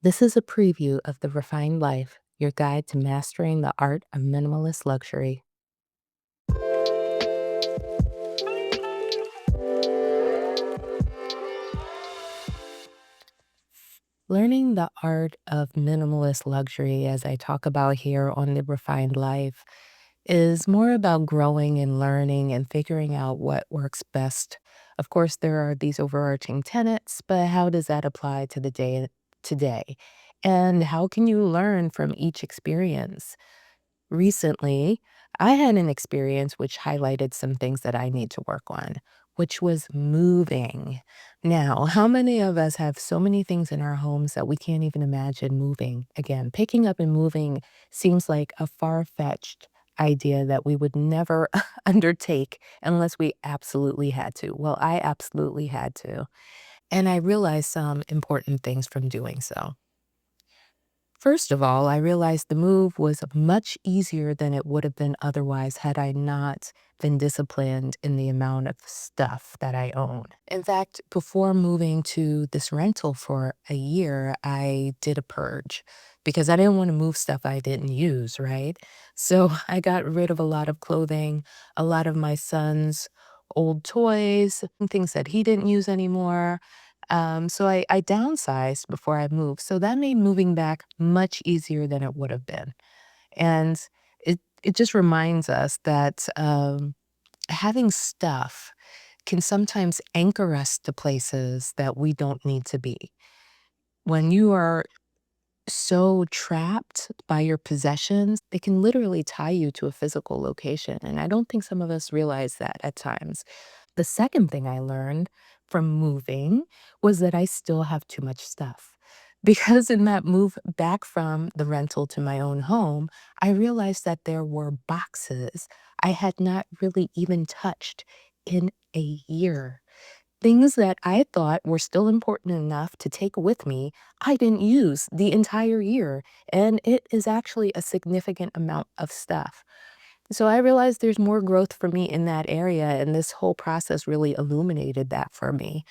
This is a preview of The Refined Life, your guide to mastering the art of minimalist luxury. Learning the art of minimalist luxury, as I talk about here on The Refined Life, is more about growing and learning and figuring out what works best. Of course, there are these overarching tenets, but how does that apply to the day today? And how can you learn from each experience? Recently, I had an experience which highlighted some things that I need to work on, which was moving. Now, how many of us have so many things in our homes that we can't even imagine moving? Again, picking up and moving seems like a far-fetched idea that we would never undertake unless we absolutely had to. Well, I absolutely had to. And I realized some important things from doing so. First of all, I realized the move was much easier than it would have been otherwise had I not been disciplined in the amount of stuff that I own. In fact, before moving to this rental for a year, I did a purge because I didn't want to move stuff I didn't use, right? So I got rid of a lot of clothing, a lot of my son's old toys, and things that he didn't use anymore. So I downsized before I moved. So that made moving back much easier than it would have been. And it just reminds us that having stuff can sometimes anchor us to places that we don't need to be. When you are so trapped by your possessions, they can literally tie you to a physical location. And I don't think some of us realize that at times. The second thing I learned from moving was that I still have too much stuff. Because in that move back from the rental to my own home, I realized that there were boxes I had not really even touched in a year. Things that I thought were still important enough to take with me, I didn't use the entire year. And it is actually a significant amount of stuff. So I realized there's more growth for me in that area, and this whole process really illuminated that for me.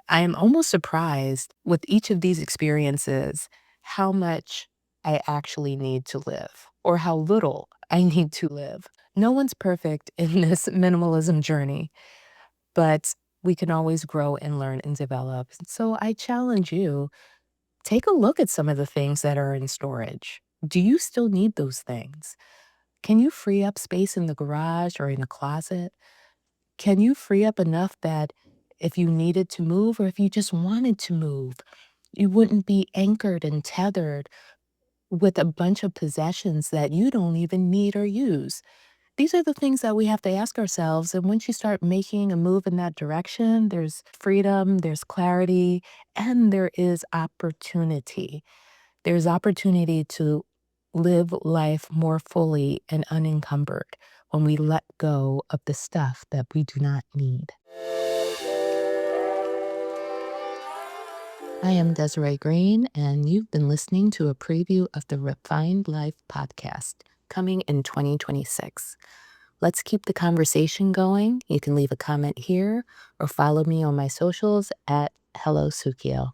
I am almost surprised with each of these experiences how much I actually need to live or how little I need to live. No one's perfect in this minimalism journey, but we can always grow and learn and develop. So I challenge you, take a look at some of the things that are in storage. Do you still need those things? Can you free up space in the garage or in a closet? Can you free up enough that if you needed to move or if you just wanted to move, you wouldn't be anchored and tethered with a bunch of possessions that you don't even need or use? These are the things that we have to ask ourselves. And once you start making a move in that direction, there's freedom, there's clarity, and there is opportunity. There's opportunity to live life more fully and unencumbered when we let go of the stuff that we do not need. I am Desiree Green, and you've been listening to a preview of the Refined Life podcast coming in 2026. Let's keep the conversation going. You can leave a comment here or follow me on my socials at Hello Sukio.